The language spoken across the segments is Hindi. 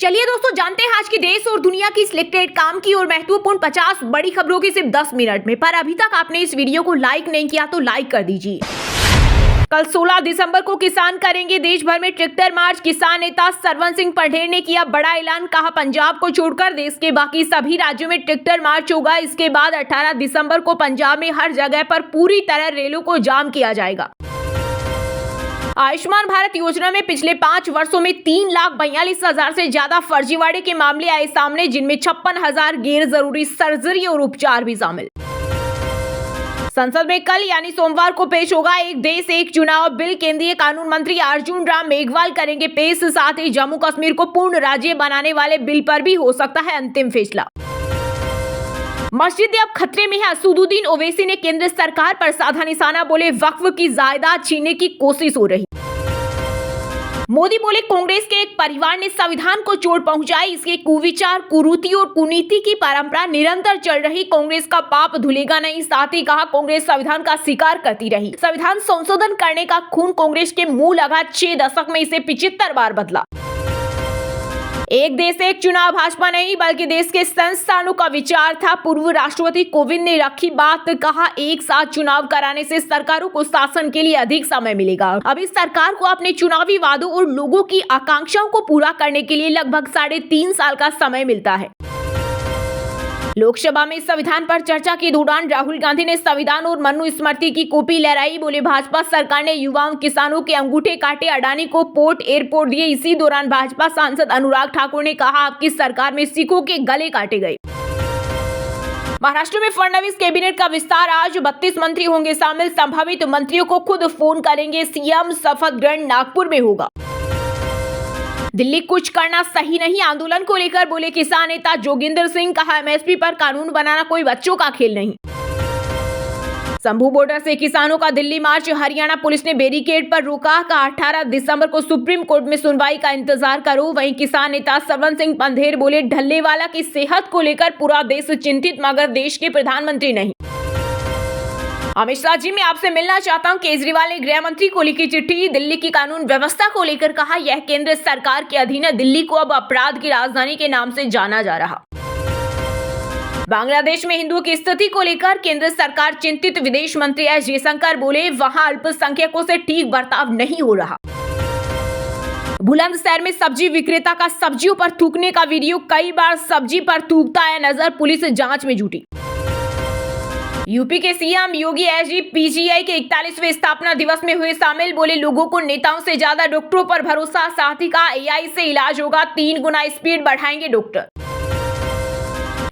चलिए दोस्तों, जानते हैं आज की देश और दुनिया की सिलेक्टेड काम की और महत्वपूर्ण 50 बड़ी खबरों की सिर्फ 10 मिनट में। पर अभी तक आपने इस वीडियो को लाइक नहीं किया तो लाइक कर दीजिए। कल 16 दिसंबर को किसान करेंगे देश भर में ट्रैक्टर मार्च। किसान नेता सरवन सिंह पढ़ेर ने किया बड़ा ऐलान। कहा, पंजाब को छोड़कर देश के बाकी सभी राज्यों में ट्रैक्टर मार्च होगा। इसके बाद 18 दिसंबर को पंजाब में हर जगह पर पूरी तरह रेलों को जाम किया जाएगा। आयुष्मान भारत योजना में पिछले 5 वर्षों में 3,42,000 से ज्यादा फर्जीवाड़े के मामले आए सामने, जिनमें 56,000 गैर जरूरी सर्जरी और उपचार भी शामिल। संसद में कल यानी सोमवार को पेश होगा एक देश एक चुनाव बिल। केंद्रीय कानून मंत्री अर्जुन राम मेघवाल करेंगे पेश। साथ ही जम्मू कश्मीर को पूर्ण राज्य बनाने वाले बिल पर भी हो सकता है अंतिम फैसला। मस्जिद अब खतरे में है। असदुद्दीन ओवैसी ने केंद्र सरकार पर साधा निशाना। बोले, वक्फ की जायदाद छीनने की कोशिश हो रही। मोदी बोले, कांग्रेस के एक परिवार ने संविधान को चोट पहुंचाई। इसके कुविचार, कुरीति और कुनीति की परंपरा निरंतर चल रही। कांग्रेस का पाप धुलेगा नहीं। साथ ही कहा, कांग्रेस संविधान का शिकार करती रही। संविधान संशोधन करने का खून कांग्रेस के मुंह लगा। 6 दशक में इसे 75 बार बदला। एक देश एक चुनाव भाजपा नहीं बल्कि देश के संस्थानों का विचार था। पूर्व राष्ट्रपति कोविंद ने रखी बात। कहा, एक साथ चुनाव कराने से सरकारों को शासन के लिए अधिक समय मिलेगा। अब इस सरकार को अपने चुनावी वादों और लोगों की आकांक्षाओं को पूरा करने के लिए लगभग 3.5 साल का समय मिलता है। लोकसभा में संविधान पर चर्चा के दौरान राहुल गांधी ने संविधान और मनुस्मृति की कॉपी लहराई। बोले, भाजपा सरकार ने युवाओं किसानों के अंगूठे काटे, अडानी को पोर्ट एयरपोर्ट दिए। इसी दौरान भाजपा सांसद अनुराग ठाकुर ने कहा, आपकी सरकार में सिखों के गले काटे गए। महाराष्ट्र में फडणवीस कैबिनेट का विस्तार। आज 32 मंत्री होंगे शामिल। संभावित मंत्रियों को खुद फोन करेंगे सीएम। शपथ ग्रहण नागपुर में होगा। दिल्ली कुछ करना सही नहीं, आंदोलन को लेकर बोले किसान नेता जोगिंदर सिंह। कहा, एमएसपी पर कानून बनाना कोई बच्चों का खेल नहीं। शंभू बॉर्डर से किसानों का दिल्ली मार्च। हरियाणा पुलिस ने बैरिकेड पर रोका। कहा, 18 दिसंबर को सुप्रीम कोर्ट में सुनवाई का इंतजार करो। वहीं किसान नेता सरवन सिंह पढ़ेर बोले, ढल्लेवाला की सेहत को लेकर पूरा देश चिंतित मगर देश के प्रधानमंत्री नहीं। अमित शाह जी, मैं आपसे मिलना चाहता हूं। केजरीवाल ने गृह मंत्री को लिखी चिट्ठी। दिल्ली की कानून व्यवस्था को लेकर कहा, यह केंद्र सरकार के अधीन है। दिल्ली को अब अपराध की राजधानी के नाम से जाना जा रहा। बांग्लादेश में हिंदुओं की स्थिति को लेकर केंद्र सरकार चिंतित। विदेश मंत्री एस जयशंकर बोले, वहां अल्पसंख्यकों से ठीक बर्ताव नहीं हो रहा। बुलंदशहर में सब्जी विक्रेता का सब्जियों पर थूकने का वीडियो। कई बार सब्जी पर थूकता है नजर। पुलिस जांच में जुटी। यूपी के सीएम योगी एसजी पीजीआई के 41वें स्थापना दिवस में हुए शामिल। बोले, लोगों को नेताओं से ज्यादा डॉक्टरों पर भरोसा। साथ ही कहा, एआई से इलाज होगा। 3 गुना स्पीड बढ़ाएंगे डॉक्टर।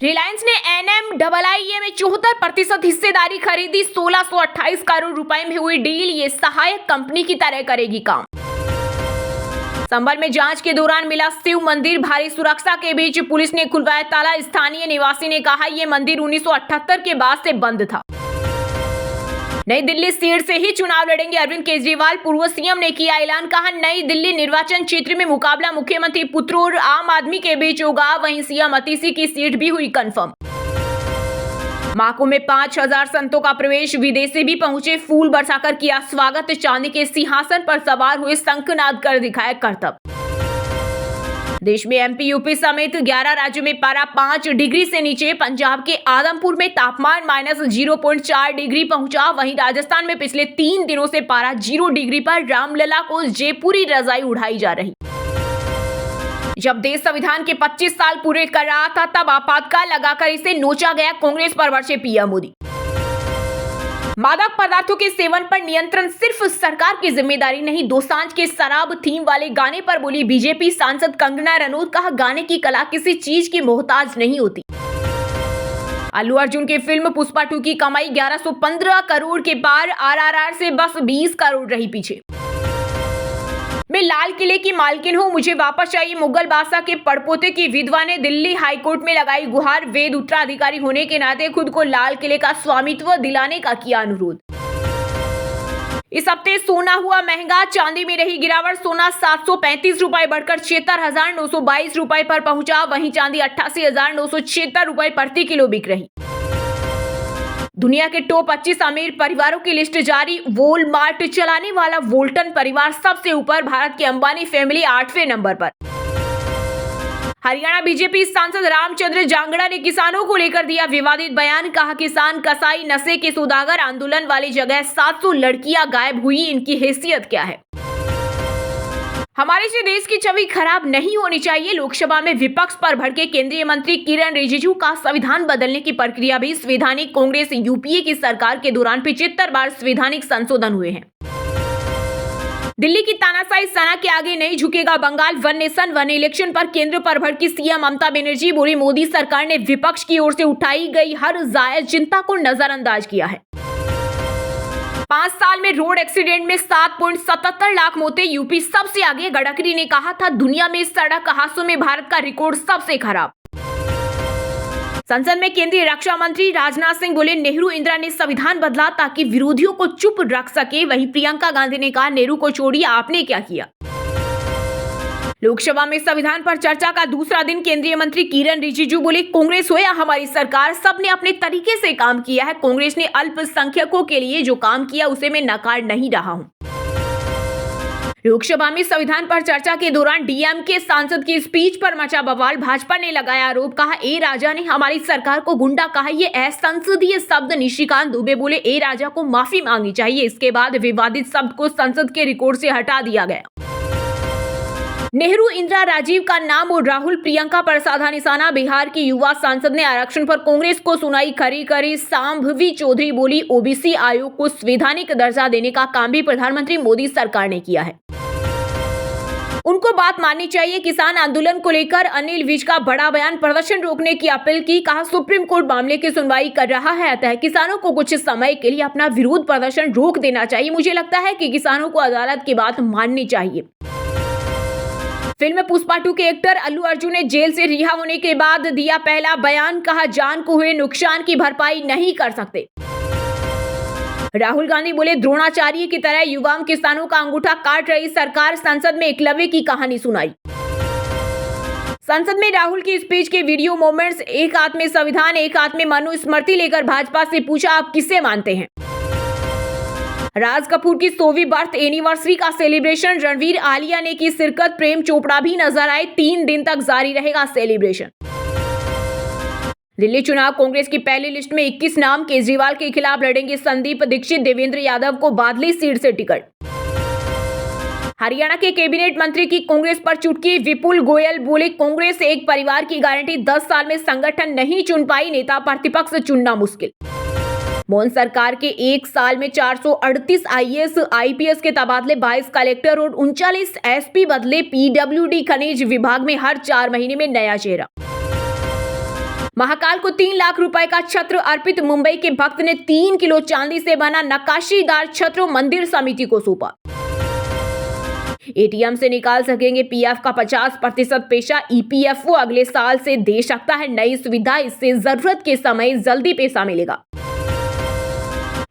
रिलायंस ने NMIIA में 74% हिस्सेदारी खरीदी। 1628 करोड़ रुपए में हुई डील। ये सहायक कंपनी की तरह करेगी काम। संभल में जांच के दौरान मिला शिव मंदिर। भारी सुरक्षा के बीच पुलिस ने खुलवाया ताला। स्थानीय निवासी ने कहा, यह मंदिर 1978 के बाद से बंद था। नई दिल्ली सीट से ही चुनाव लड़ेंगे अरविंद केजरीवाल। पूर्व सीएम ने किया ऐलान। कहा, नई दिल्ली निर्वाचन क्षेत्र में मुकाबला मुख्यमंत्री पुत्र और आम आदमी के बीच होगा। वहीं सीएम अतिशी की सीट भी हुई कंफर्म। महाकुंभ में 5,000 संतों का प्रवेश। विदेशी भी पहुंचे। फूल बरसाकर किया स्वागत। चांदी के सिंहासन पर सवार हुए शंखनाद कर दिखाया करतब। देश में एमपी यूपी समेत 11 राज्यों में पारा 5 डिग्री से नीचे। पंजाब के आदमपुर में तापमान -0.4 डिग्री पहुंचा। वहीं राजस्थान में पिछले 3 दिनों से पारा 0 डिग्री पर। रामलला को जयपुरी रजाई उड़ाई जा रही। जब देश संविधान के 25 साल पूरे कर रहा था, तब आपातकाल लगाकर इसे नोचा गया। कांग्रेस पर बरसे पीएम मोदी। मादक पदार्थों के सेवन पर नियंत्रण सिर्फ सरकार की जिम्मेदारी नहीं। दोसांझ के शराब थीम वाले गाने पर बोली बीजेपी सांसद कंगना रनौत। कहा, गाने की कला किसी चीज की मोहताज नहीं होती। अल्लू अर्जुन की फिल्म पुष्पा 2 की कमाई 1115 करोड़ के पार। RRR से बस 20 करोड़ रही पीछे। मैं लाल किले की मालकिन हूं, मुझे वापस चाहिए। मुगल बादशाह के पड़पोते की विधवा ने दिल्ली हाईकोर्ट में लगाई गुहार। वेद उत्तराधिकारी होने के नाते खुद को लाल किले का स्वामित्व दिलाने का किया अनुरोध। इस हफ्ते सोना हुआ महंगा। चांदी में रही गिरावट। सोना 735 रुपए बढ़कर 76,922 रुपए पर पहुंचा। वहीं चांदी 88,976 रुपए प्रति किलो बिक रही। दुनिया के टॉप 25 अमीर परिवारों की लिस्ट जारी। वॉलमार्ट चलाने वाला वोल्टन परिवार सबसे ऊपर। भारत की अंबानी फैमिली 8वें नंबर पर। हरियाणा बीजेपी सांसद रामचंद्र जांगड़ा ने किसानों को लेकर दिया विवादित बयान। कहा, किसान कसाई नशे के सौदागर आंदोलन वाली जगह 700 लड़कियां गायब हुई, इनकी हैसियत क्या है? हमारे से देश की छवि खराब नहीं होनी चाहिए। लोकसभा में विपक्ष पर भड़के केंद्रीय मंत्री किरण रिजिजू का संविधान बदलने की प्रक्रिया भी संवैधानिक कांग्रेस यूपीए की सरकार के दौरान 75 बार संवैधानिक संशोधन हुए हैं। दिल्ली की तानाशाही सेना के आगे नहीं झुकेगा Bengal. One nation one election पर केंद्र पर भड़की सीएम ममता बनर्जी बोली, मोदी सरकार ने विपक्ष की ओर से उठाई गई हर जायज चिंता को नजरअंदाज किया है। 5 साल में रोड एक्सीडेंट में 7.77 लाख मौतें, यूपी सबसे आगे। गडकरी ने कहा था, दुनिया में सड़क हादसों में भारत का रिकॉर्ड सबसे खराब। संसद में केंद्रीय रक्षा मंत्री राजनाथ सिंह बोले, नेहरू इंदिरा ने संविधान बदला ताकि विरोधियों को चुप रख सके। वहीं प्रियंका गांधी ने कहा, नेहरू को छोड़िए, आपने क्या किया? लोकसभा में संविधान पर चर्चा का दूसरा दिन केंद्रीय मंत्री किरण रिजिजू बोले, कांग्रेस हो या हमारी सरकार, सबने अपने तरीके से काम किया है। कांग्रेस ने अल्पसंख्यकों के लिए जो काम किया उसे मैं नकार नहीं रहा हूं। लोकसभा में संविधान पर चर्चा के दौरान डीएमके सांसद की स्पीच पर मचा बवाल। भाजपा ने लगाया आरोप, कहा ए राजा ने हमारी सरकार को गुंडा कहा। ये असंसदीय शब्द। निशिकांत दुबे बोले, ए राजा को माफी मांगनी चाहिए। इसके बाद विवादित शब्द को संसद के रिकॉर्ड से हटा दिया गया। नेहरू इंदिरा राजीव का नाम और राहुल प्रियंका पर साधा निशाना। बिहार की युवा सांसद ने आरक्षण पर कांग्रेस को सुनाई खरी। सांभवी चौधरी बोली, ओबीसी आयोग को संवैधानिक दर्जा देने का काम भी प्रधानमंत्री मोदी सरकार ने किया है, उनको बात माननी चाहिए। किसान आंदोलन को लेकर अनिल विज का बड़ा बयान, प्रदर्शन रोकने की अपील की। कहा, सुप्रीम कोर्ट मामले की सुनवाई कर रहा है, अतः किसानों को कुछ समय के लिए अपना विरोध प्रदर्शन रोक देना चाहिए। मुझे लगता है कि किसानों को अदालत की बात माननी चाहिए। फिल्म पुष्पा 2 के एक्टर अल्लू अर्जुन ने जेल से रिहा होने के बाद दिया पहला बयान। कहा, जान को हुए नुकसान की भरपाई नहीं कर सकते। राहुल गांधी बोले, द्रोणाचार्य की तरह युवाओं किसानों का अंगूठा काट रही सरकार। संसद में एकलव्य की कहानी सुनाई। संसद में राहुल की स्पीच के वीडियो मोमेंट्स। एक हाथ में संविधान, एक हाथ में मनुस्मृति लेकर भाजपा से पूछा, आप किसे मानते हैं? राज कपूर की 100वीं बर्थ एनिवर्सरी का सेलिब्रेशन। रणवीर आलिया ने की शिरकत। प्रेम चोपड़ा भी नजर आए। 3 दिन तक जारी रहेगा सेलिब्रेशन। दिल्ली चुनाव कांग्रेस की पहली लिस्ट में 21 नाम। केजरीवाल के खिलाफ लड़ेंगे संदीप दीक्षित। देवेंद्र यादव को बादली सीट से टिकट। हरियाणा के कैबिनेट मंत्री की कांग्रेस पर चुटकी। विपुल गोयल बोले, कांग्रेस एक परिवार की गारंटी। 10 साल में संगठन नहीं चुन पाई, नेता प्रतिपक्ष चुनना मुश्किल। मोदी सरकार के 1 साल में 438 आईएएस आईपीएस के तबादले, 22 कलेक्टर और 39 एसपी बदले। पीडब्ल्यूडी खनिज विभाग में हर 4 महीने में नया चेहरा। महाकाल को 3 लाख रुपए का छत्र अर्पित। मुंबई के भक्त ने 3 किलो चांदी से बना नक्काशीदार छत्र मंदिर समिति को सौंपा। एटीएम से निकाल सकेंगे पीएफ का 50% पैसा। ईपीएफओ अगले साल से दे सकता है नई सुविधा। इससे जरूरत के समय जल्दी पैसा मिलेगा।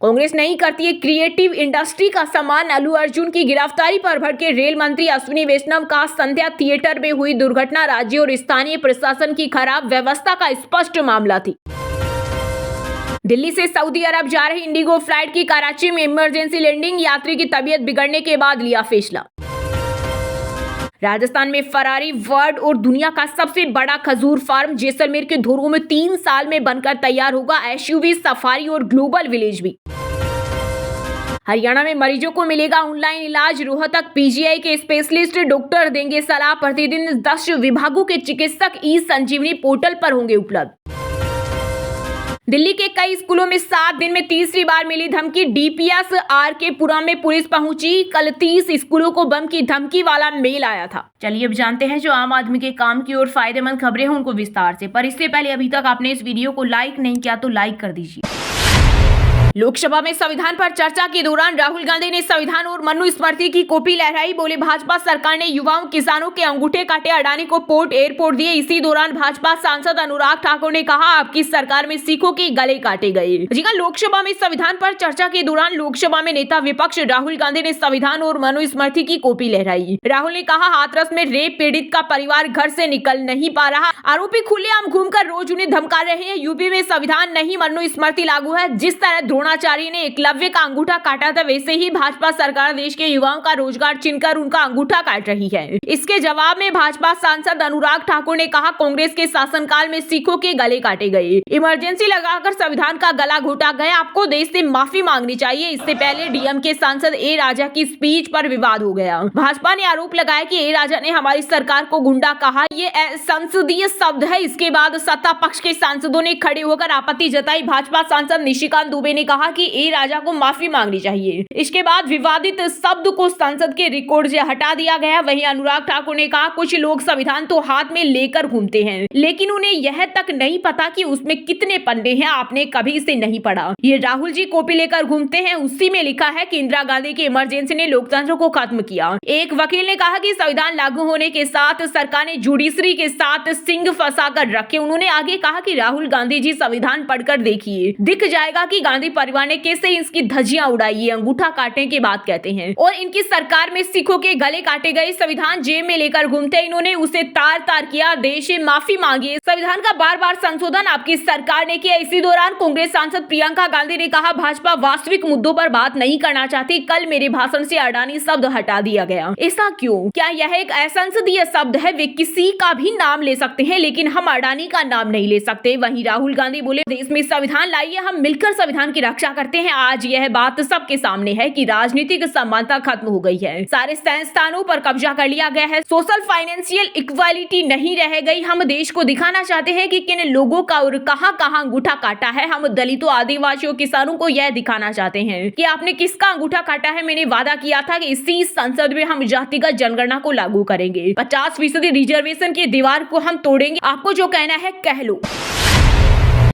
कांग्रेस नहीं करती है क्रिएटिव इंडस्ट्री का सम्मान। अल्लू अर्जुन की गिरफ्तारी पर भड़के रेल मंत्री अश्विनी वैष्णव का संध्या थिएटर में हुई दुर्घटना राज्य और स्थानीय प्रशासन की खराब व्यवस्था का स्पष्ट मामला थी। दिल्ली से सऊदी अरब जा रही इंडिगो फ्लाइट की कराची में इमरजेंसी लैंडिंग। यात्री की तबीयत बिगड़ने के बाद लिया फैसला। राजस्थान में फरारी वर्ल्ड और दुनिया का सबसे बड़ा खजूर फार्म जैसलमेर के धोरों में 3 साल में बनकर तैयार होगा। एसयूवी, सफारी और ग्लोबल विलेज भी। हरियाणा में मरीजों को मिलेगा ऑनलाइन इलाज। रोहतक पीजीआई के स्पेशलिस्ट डॉक्टर देंगे सलाह। प्रतिदिन 10 विभागों के चिकित्सक ई संजीवनी पोर्टल पर होंगे उपलब्ध। दिल्ली के कई स्कूलों में 7 दिन में तीसरी बार मिली धमकी। डीपीएस आरके पुरम में पुलिस पहुंची। कल 30 स्कूलों को बम की धमकी वाला मेल आया था। चलिए अब जानते हैं जो आम आदमी के काम की और फायदेमंद खबरें हैं उनको विस्तार से। पर इससे पहले अभी तक आपने इस वीडियो को लाइक नहीं किया तो लाइक कर दीजिए। लोकसभा में संविधान पर चर्चा के दौरान राहुल गांधी ने संविधान और मनुस्मृति की कॉपी लहराई। बोले, भाजपा सरकार ने युवाओं किसानों के अंगूठे काटे, अडानी को पोर्ट एयरपोर्ट दिए। इसी दौरान भाजपा सांसद अनुराग ठाकुर ने कहा, आपकी सरकार में सिखों के गले काटे गए। जी हां, लोकसभा में संविधान पर चर्चा के दौरान लोकसभा में नेता विपक्ष राहुल गांधी ने संविधान और मनुस्मृति की कॉपी लहराई। राहुल ने कहा, हाथरस में रेप पीड़ित का परिवार घर से निकल नहीं पा रहा। आरोपी खुलेआम घूमकर रोज उन्हें धमका रहे हैं। यूपी में संविधान नहीं मनुस्मृति लागू है। जिस तरह द्रोणाचार्य ने एकलव्य का अंगूठा काटा था, वैसे ही भाजपा सरकार देश के युवाओं का रोजगार छीनकर उनका अंगूठा काट रही है। इसके जवाब में भाजपा सांसद अनुराग ठाकुर ने कहा, कांग्रेस के शासनकाल में सिखों के गले काटे गए, इमरजेंसी लगाकर संविधान का गला घोटा गया, आपको देश से माफी मांगनी चाहिए। इससे पहले डीएम के सांसद ए राजा की स्पीच पर विवाद हो गया। भाजपा ने आरोप लगाया कि ए राजा ने हमारी सरकार को गुंडा कहा, ये संसदीय शब्द है। इसके बाद सत्ता पक्ष के सांसदों ने खड़े होकर आपत्ति जताई। भाजपा सांसद निशिकांत दुबे ने कहा कि ए राजा को माफी मांगनी चाहिए। इसके बाद विवादित शब्द को संसद के रिकॉर्ड से हटा दिया गया। वहीं अनुराग ठाकुर ने कहा, कुछ लोग संविधान तो हाथ में लेकर घूमते हैं, लेकिन उन्हें यह तक नहीं पता कि उसमें कितने पन्ने हैं, आपने कभी इसे नहीं पढ़ा। ये राहुल जी कॉपी लेकर घूमते हैं, उसी में लिखा है कि इंदिरा गांधी की इमरजेंसी ने लोकतंत्र को खत्म किया। एक वकील ने कहा कि संविधान लागू होने के साथ सरकार ने जुडिशरी के साथ सिंग फंसा कर रखे। उन्होंने आगे कहा कि राहुल गांधी जी संविधान पढ़कर देखिए, दिख जाएगा कि गांधी परिवार ने कैसे इसकी धज्जियां उड़ाई। ये अंगूठा काटने की बात कहते हैं और इनकी सरकार में सिखों के गले काटे गए, संविधान जेब में लेकर घूमते, इन्होंने उसे तार तार किया। देश से माफी मांगी, संविधान का बार बार संशोधन आपकी सरकार ने किया। इसी दौरान कांग्रेस सांसद प्रियंका गांधी ने कहा, भाजपा वास्तविक मुद्दों पर बात नहीं करना चाहती, कल मेरे भाषण से अडानी शब्द हटा दिया गया। ऐसा क्यों? क्या यह एक असंसदीय शब्द है? वे किसी का भी नाम ले सकते हैं, लेकिन हम अडानी का नाम नहीं ले सकते। वहीं राहुल गांधी बोले, देश में संविधान लाइए, हम मिलकर संविधान की रक्षा करते हैं। आज यह बात सबके सामने है कि राजनीतिक समानता खत्म हो गई है, सारे संस्थानों पर कब्जा कर लिया गया है, सोशल फाइनेंशियल इक्वालिटी नहीं रह गई। हम देश को दिखाना चाहते हैं कि किन लोगों का और कहां कहां अंगूठा काटा है। हम दलितों, आदिवासियों, किसानों को यह दिखाना चाहते हैं कि आपने किसका अंगूठा काटा है। मैंने वादा किया था कि इसी संसद में हम जातिगत जनगणना को लागू करेंगे, 50% रिजर्वेशन की दीवार को हम तोड़ेंगे। आपको जो कहना है कह लो।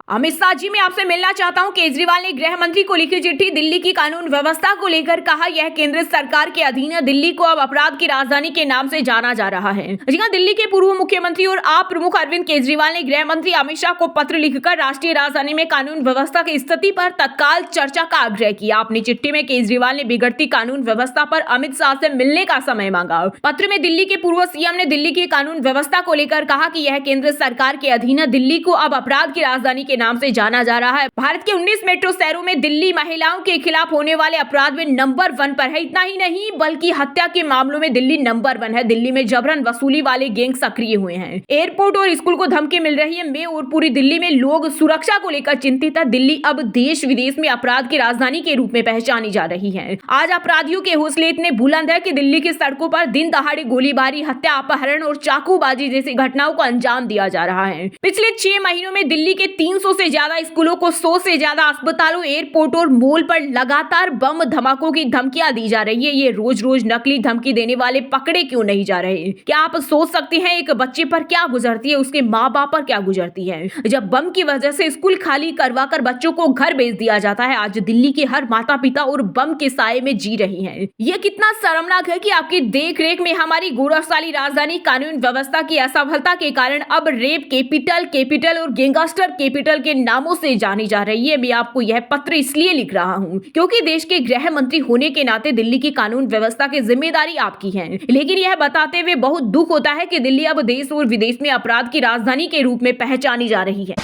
अमित शाह जी, मैं आपसे मिलना चाहता हूं। केजरीवाल ने गृह मंत्री को लिखी चिट्ठी, दिल्ली की कानून व्यवस्था को लेकर कहा, यह केंद्र सरकार के अधीन है। दिल्ली को अब अपराध की राजधानी के नाम से जाना जा रहा है। जी हां, दिल्ली के पूर्व मुख्यमंत्री और आप प्रमुख अरविंद केजरीवाल ने गृह मंत्री अमित शाह को पत्र लिखकर राष्ट्रीय राजधानी में कानून व्यवस्था की स्थिति पर तत्काल चर्चा का आग्रह किया। अपनी चिट्ठी में केजरीवाल ने बिगड़ती कानून व्यवस्था पर अमित शाह से मिलने का समय मांगा। पत्र में दिल्ली के पूर्व सीएम ने दिल्ली की कानून व्यवस्था को लेकर कहा कि यह केंद्र सरकार के अधीन है। दिल्ली को अब अपराध की राजधानी के नाम से जाना जा रहा है। भारत के 19 मेट्रो शहरों में दिल्ली महिलाओं के खिलाफ होने वाले अपराध में नंबर 1 पर है। इतना ही नहीं बल्कि हत्या के मामलों में दिल्ली नंबर 1 है। दिल्ली में जबरन वसूली वाले गैंग सक्रिय हुए हैं। एयरपोर्ट और स्कूल को धमकी मिल रही है। मैं और पूरी दिल्ली में लोग सुरक्षा को लेकर चिंतित है। दिल्ली अब देश विदेश में अपराध की राजधानी के रूप में पहचानी जा रही है। आज अपराधियों के हौसले इतने बुलंद है कि दिल्ली की सड़कों पर दिन दहाड़े गोलीबारी, हत्या, अपहरण और चाकूबाजी जैसी घटनाओं को अंजाम दिया जा रहा है। पिछले 6 महीनों में दिल्ली के 300 से ज्यादा स्कूलों को, 100 से ज्यादा अस्पतालों, एयरपोर्ट और मॉल पर लगातार बम धमाकों की धमकियां दी जा रही है। ये रोज रोज नकली धमकी देने वाले पकड़े क्यों नहीं जा रहे? क्या आप सोच सकते हैं एक बच्चे पर क्या गुजरती है, उसके माँ बाप पर क्या गुजरती है जब बम की वजह से स्कूल खाली करवा कर बच्चों को घर भेज दिया जाता है। आज दिल्ली के हर माता पिता और बम के साए में जी रही है। ये कितना शर्मनाक है कि आपकी देख रेख में हमारी गौरवशाली राजधानी कानून व्यवस्था की असफलता के कारण अब रेप कैपिटल और गैंगस्टर कैपिटल के नामों से जानी जा रही है। मैं आपको यह पत्र इसलिए लिख रहा हूं क्योंकि देश के गृह मंत्री होने के नाते दिल्ली की कानून व्यवस्था की जिम्मेदारी आपकी है। लेकिन यह बताते हुए बहुत दुख होता है कि दिल्ली अब देश और विदेश में अपराध की राजधानी के रूप में पहचानी जा रही है।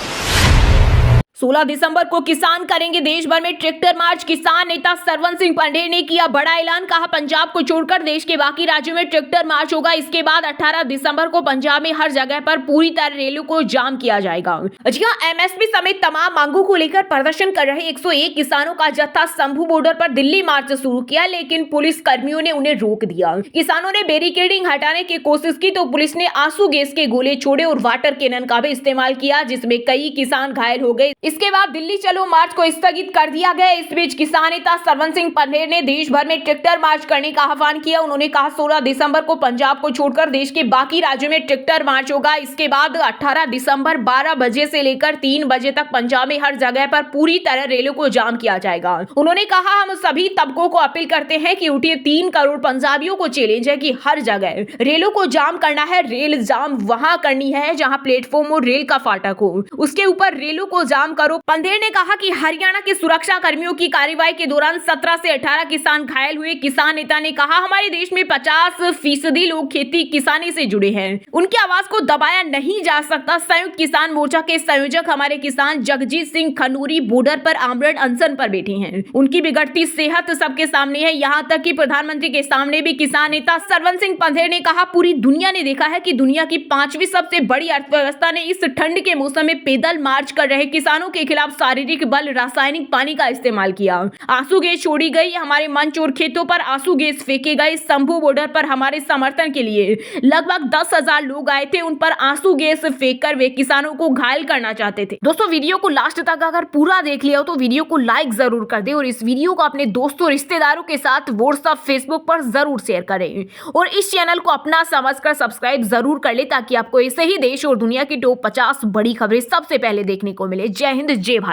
16 दिसंबर को किसान करेंगे देश भर में ट्रैक्टर मार्च। किसान नेता सरवन सिंह पंडेर ने किया बड़ा ऐलान, कहा पंजाब को छोड़कर देश के बाकी राज्यों में ट्रैक्टर मार्च होगा। इसके बाद 18 दिसंबर को पंजाब में हर जगह पर पूरी तरह रेलों को जाम किया जाएगा। जी हां, एमएसपी समेत तमाम मांगों को लेकर प्रदर्शन कर रहे 101 किसानों का जत्था शंभू बॉर्डर पर दिल्ली मार्च शुरू किया, लेकिन पुलिस कर्मियों ने उन्हें रोक दिया। किसानों ने बैरिकेडिंग हटाने की कोशिश की तो पुलिस ने आंसू गैस के गोले छोड़े और वाटर कैनन का भी इस्तेमाल किया, जिसमें कई किसान घायल हो गए। इसके बाद दिल्ली चलो मार्च को स्थगित कर दिया गया। इस बीच किसान नेता सरवन सिंह पंडेर ने देश भर में ट्रैक्टर मार्च करने का आह्वान किया। उन्होंने कहा 16 दिसंबर को पंजाब को छोड़कर देश के बाकी राज्यों में ट्रैक्टर मार्च होगा। इसके बाद 18 दिसंबर 12 बजे से लेकर 3 बजे तक पंजाब में हर जगह पर पूरी तरह रेलों को जाम किया जाएगा। उन्होंने कहा हम सभी तबकों को अपील करते हैं कि उठिए, 3 करोड़ पंजाबियों को चैलेंज है कि हर जगह रेलों को जाम करना है। रेल जाम वहां करनी है जहां प्लेटफॉर्म और रेल का फाटक हो, उसके ऊपर रेलों को जाम करो। पंधेर ने कहा कि हरियाणा के सुरक्षा कर्मियों की कार्रवाई के दौरान 17 से 18 किसान घायल हुए। किसान नेता ने कहा, हमारे देश में 50% लोग खेती किसानी से जुड़े हैं, उनकी आवाज को दबाया नहीं जा सकता। संयुक्त किसान मोर्चा के संयोजक हमारे किसान जगजीत सिंह खनूरी बॉर्डर पर आमरण अनशन पर बैठे हैं। उनकी बिगड़ती सेहत सबके सामने है, यहाँ तक कि प्रधानमंत्री के सामने भी। किसान नेता सरवन सिंह पंधेर ने कहा, पूरी दुनिया ने देखा है कि दुनिया की 5वीं सबसे बड़ी अर्थव्यवस्था ने इस ठंड के मौसम में पैदल मार्च कर रहे किसानों के खिलाफ शारीरिक बल, रासायनिक पानी का इस्तेमाल किया। आंसू गैस छोड़ी गई, हमारे मंच और खेतों पर आंसू गैस फेंके गए। शंभू बॉर्डर पर हमारे समर्थन के लिए लगभग 10,000 लोग आए थे, उन पर आंसू गैस फेंककर वे किसानों को घायल करना चाहते थे। दोस्तों, वीडियो को लास्ट तक अगर पूरा देख लिया हो तो वीडियो को लाइक जरूर कर दे और इस वीडियो को अपने दोस्तों रिश्तेदारों के साथ व्हाट्सएप, फेसबुक पर जरूर शेयर करें और इस चैनल को अपना समझकर सब्सक्राइब जरूर कर ले, ताकि आपको ऐसे ही देश और दुनिया की टॉप 50 बड़ी खबरें सबसे पहले देखने को मिले। जय हिंद, जय भारत।